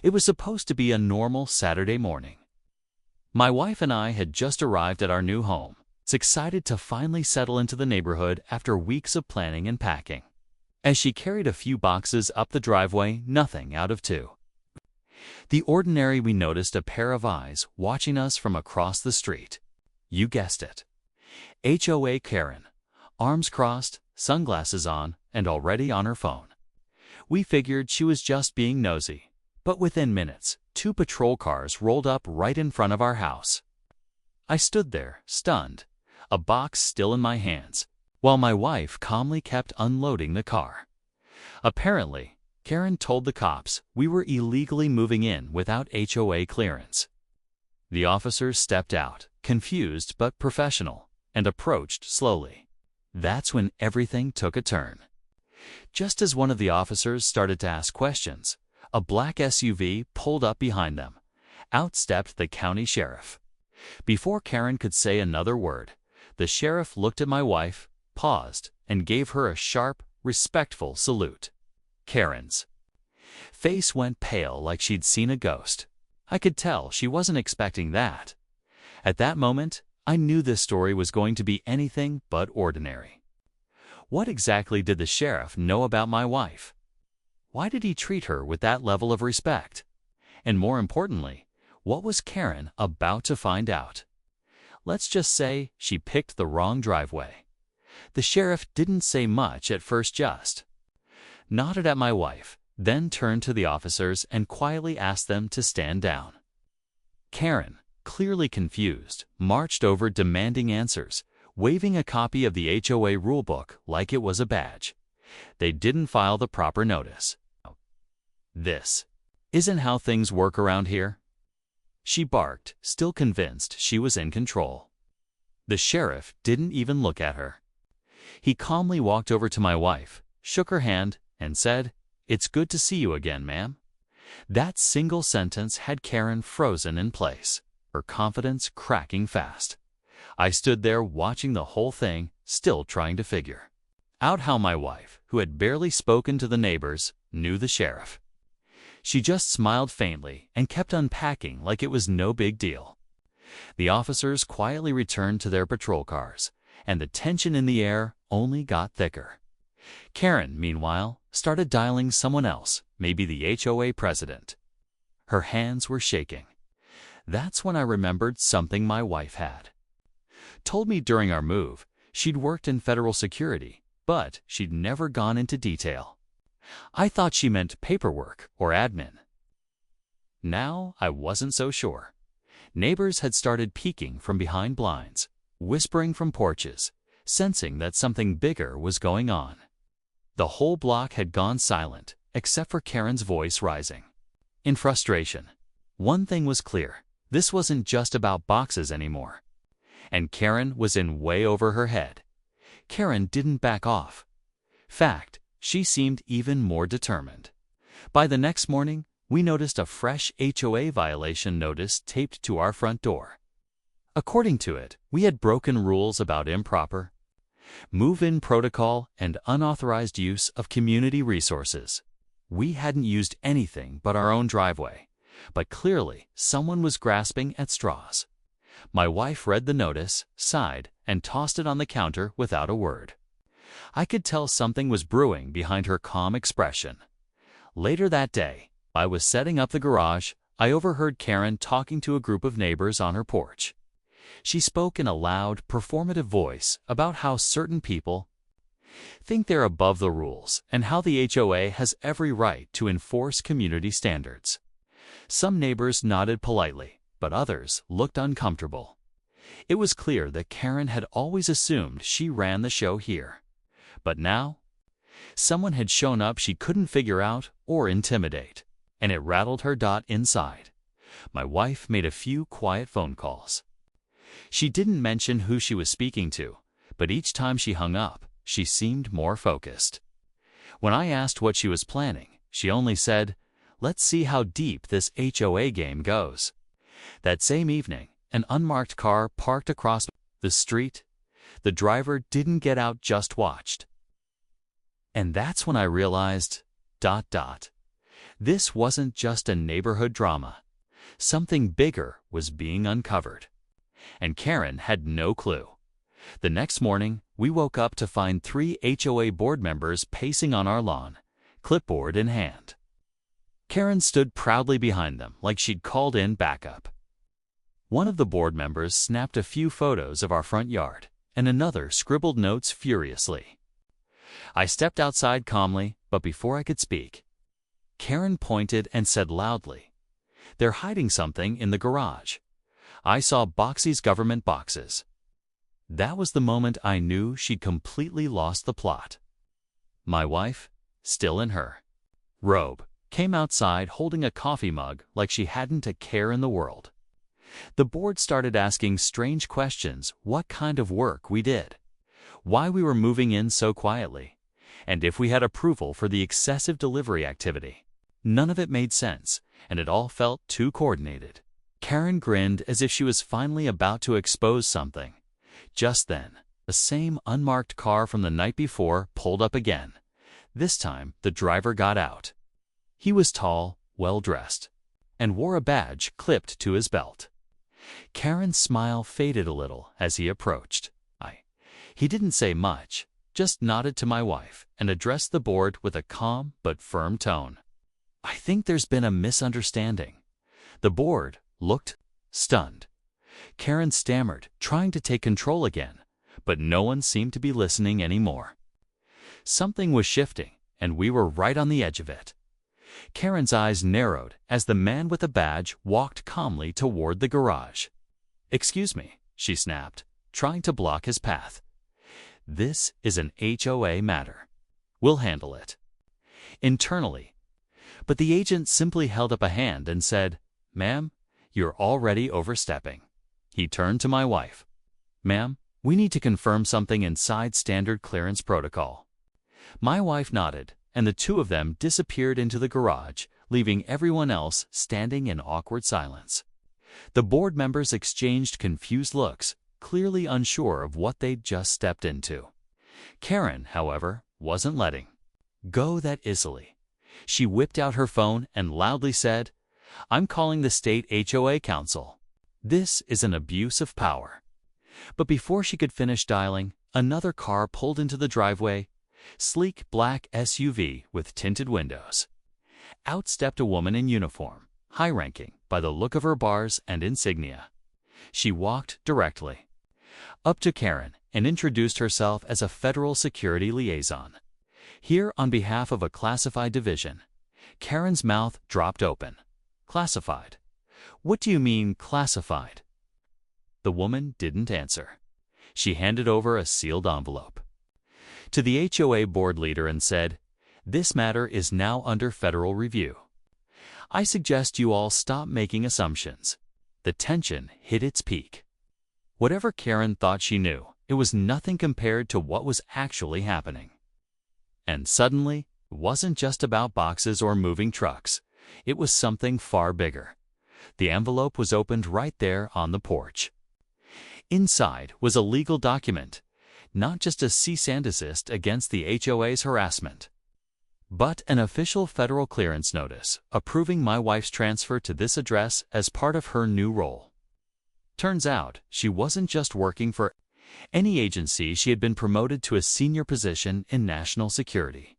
It was supposed to be a normal Saturday morning. My wife and I had just arrived at our new home, excited to finally settle into the neighborhood after weeks of planning and packing. As she carried a few boxes up the driveway, nothing out of two. The ordinary, we noticed a pair of eyes watching us from across the street. You guessed it. HOA Karen, arms crossed, sunglasses on, and already on her phone. We figured she was just being nosy, but within minutes, 2 patrol cars rolled up right in front of our house. I stood there, stunned, a box still in my hands, while my wife calmly kept unloading the car. Apparently, Karen told the cops we were illegally moving in without HOA clearance. The officers stepped out, confused but professional, and approached slowly. That's when everything took a turn. Just as one of the officers started to ask questions, a black SUV pulled up behind them. Out stepped the county sheriff. Before Karen could say another word, the sheriff looked at my wife, paused, and gave her a sharp, respectful salute. Karen's face went pale like she'd seen a ghost. I could tell she wasn't expecting that. At that moment, I knew this story was going to be anything but ordinary. What exactly did the sheriff know about my wife? Why did he treat her with that level of respect? And more importantly, what was Karen about to find out? Let's just say she picked the wrong driveway. The sheriff didn't say much at first, just nodded at my wife, then turned to the officers and quietly asked them to stand down. Karen, clearly confused, marched over demanding answers, waving a copy of the HOA rulebook like it was a badge. They didn't file the proper notice. This isn't how things work around here, she barked, still convinced she was in control. The sheriff didn't even look at her. He calmly walked over to my wife, shook her hand, and said, "It's good to see you again, ma'am." That single sentence had Karen frozen in place, her confidence cracking fast. I stood there watching the whole thing, still trying to figure out how my wife, who had barely spoken to the neighbors, knew the sheriff. She just smiled faintly and kept unpacking like it was no big deal. The officers quietly returned to their patrol cars, and the tension in the air only got thicker. Karen, meanwhile, started dialing someone else, maybe the HOA president. Her hands were shaking. That's when I remembered something my wife had told me during our move. She'd worked in federal security, but she'd never gone into detail. I thought she meant paperwork or admin. Now I wasn't so sure. Neighbors had started peeking from behind blinds, whispering from porches, sensing that something bigger was going on. The whole block had gone silent, except for Karen's voice rising in frustration. One thing was clear: this wasn't just about boxes anymore. And Karen was in way over her head. Karen didn't back off. Fact, she seemed even more determined. By the next morning, we noticed a fresh HOA violation notice taped to our front door. According to it, we had broken rules about improper move-in protocol and unauthorized use of community resources. We hadn't used anything but our own driveway, but clearly someone was grasping at straws. My wife read the notice, sighed, and tossed it on the counter without a word. I could tell something was brewing behind her calm expression. Later that day, I was setting up the garage. I overheard Karen talking to a group of neighbors on her porch. She spoke in a loud, performative voice about how certain people think they're above the rules and how the HOA has every right to enforce community standards. Some neighbors nodded politely, but others looked uncomfortable. It was clear that Karen had always assumed she ran the show here. But now, someone had shown up she couldn't figure out or intimidate, and it rattled her inside. My wife made a few quiet phone calls. She didn't mention who she was speaking to, but each time she hung up, she seemed more focused. When I asked what she was planning, she only said, "Let's see how deep this HOA game goes." That same evening, an unmarked car parked across the street. The driver didn't get out, just watched. And that's when I realized, This wasn't just a neighborhood drama. Something bigger was being uncovered. And Karen had no clue. The next morning, we woke up to find 3 HOA board members pacing on our lawn, clipboard in hand. Karen stood proudly behind them like she'd called in backup. One of the board members snapped a few photos of our front yard, and another scribbled notes furiously. I stepped outside calmly, but before I could speak, Karen pointed and said loudly, "They're hiding something in the garage. I saw Boxy's government boxes." That was the moment I knew she'd completely lost the plot. My wife, still in her robe, came outside holding a coffee mug like she hadn't a care in the world. The board started asking strange questions: what kind of work we did, why we were moving in so quietly, and if we had approval for the excessive delivery activity. None of it made sense, and it all felt too coordinated. Karen grinned as if she was finally about to expose something. Just then, the same unmarked car from the night before pulled up again. This time, the driver got out. He was tall, well-dressed, and wore a badge clipped to his belt. Karen's smile faded a little as he approached. He didn't say much, just nodded to my wife and addressed the board with a calm but firm tone. "I think there's been a misunderstanding." The board looked stunned. Karen stammered, trying to take control again, but no one seemed to be listening anymore. Something was shifting, and we were right on the edge of it. Karen's eyes narrowed as the man with the badge walked calmly toward the garage. "Excuse me," she snapped, trying to block his path. "This is an HOA matter. We'll handle it internally." But the agent simply held up a hand and said, "Ma'am, you're already overstepping." He turned to my wife. "Ma'am, we need to confirm something inside standard clearance protocol." My wife nodded, and the two of them disappeared into the garage, leaving everyone else standing in awkward silence. The board members exchanged confused looks, clearly unsure of what they'd just stepped into. Karen, however, wasn't letting go that easily. She whipped out her phone and loudly said, "I'm calling the state HOA council. This is an abuse of power." But before she could finish dialing, another car pulled into the driveway, sleek black SUV with tinted windows. Out stepped a woman in uniform, high-ranking by the look of her bars and insignia. She walked directly up to Karen and introduced herself as a federal security liaison. Here on behalf of a classified division. Karen's mouth dropped open. "Classified? What do you mean, classified?" The woman didn't answer. She handed over a sealed envelope to the HOA board leader and said, "This matter is now under federal review. I suggest you all stop making assumptions." The tension hit its peak. Whatever Karen thought she knew, it was nothing compared to what was actually happening. And suddenly, it wasn't just about boxes or moving trucks. It was something far bigger. The envelope was opened right there on the porch. Inside was a legal document, not just a cease and desist against the HOA's harassment, but an official federal clearance notice approving my wife's transfer to this address as part of her new role. Turns out, she wasn't just working for any agency. She had been promoted to a senior position in national security,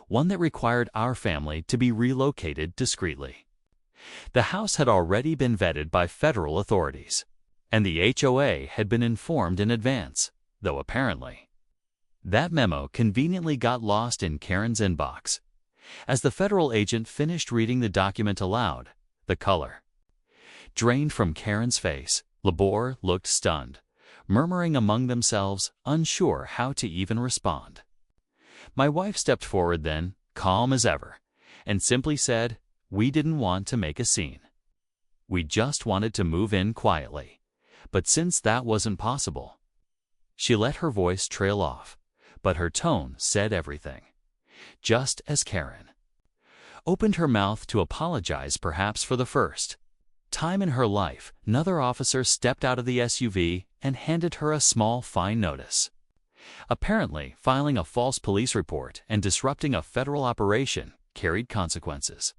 one that required our family to be relocated discreetly. The house had already been vetted by federal authorities, and the HOA had been informed in advance, though apparently that memo conveniently got lost in Karen's inbox. As the federal agent finished reading the document aloud, the color drained from Karen's face. Labor looked stunned, murmuring among themselves, unsure how to even respond. My wife stepped forward then, calm as ever, and simply said, "We didn't want to make a scene. We just wanted to move in quietly. But since that wasn't possible..." She let her voice trail off, but her tone said everything. Just as Karen opened her mouth to apologize, perhaps for the first time in her life, another officer stepped out of the SUV and handed her a small fine notice. Apparently, filing a false police report and disrupting a federal operation carried consequences.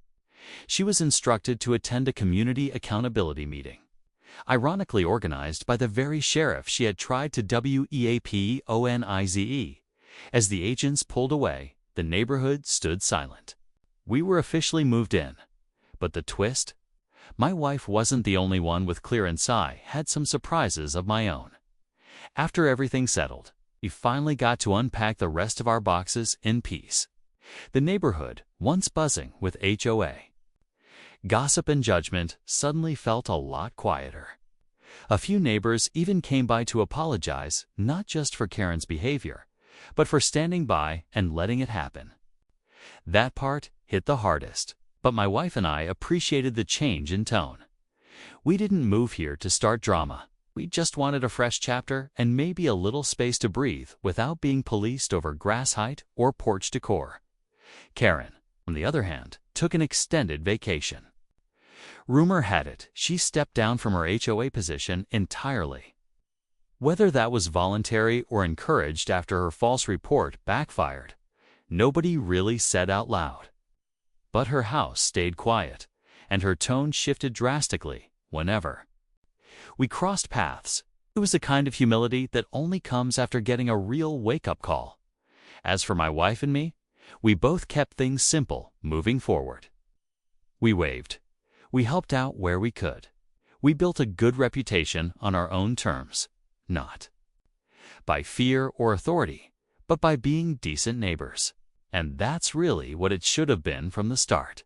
She was instructed to attend a community accountability meeting, ironically organized by the very sheriff she had tried to weaponize. As the agents pulled away, the neighborhood stood silent. We were officially moved in. But the twist? My wife wasn't the only one with clearance. I had some surprises of my own. After everything settled, we finally got to unpack the rest of our boxes in peace. The neighborhood, once buzzing with HOA gossip and judgment, suddenly felt a lot quieter. A few neighbors even came by to apologize, not just for Karen's behavior, but for standing by and letting it happen. That part hit the hardest, but my wife and I appreciated the change in tone. We didn't move here to start drama. We just wanted a fresh chapter and maybe a little space to breathe without being policed over grass height or porch decor. Karen, on the other hand, took an extended vacation. Rumor had it she stepped down from her HOA position entirely. Whether that was voluntary or encouraged after her false report backfired, nobody really said out loud. But her house stayed quiet, and her tone shifted drastically whenever we crossed paths. It was the kind of humility that only comes after getting a real wake-up call. As for my wife and me, we both kept things simple moving forward. We waved. We helped out where we could. We built a good reputation on our own terms, not by fear or authority, but by being decent neighbors. And that's really what it should have been from the start.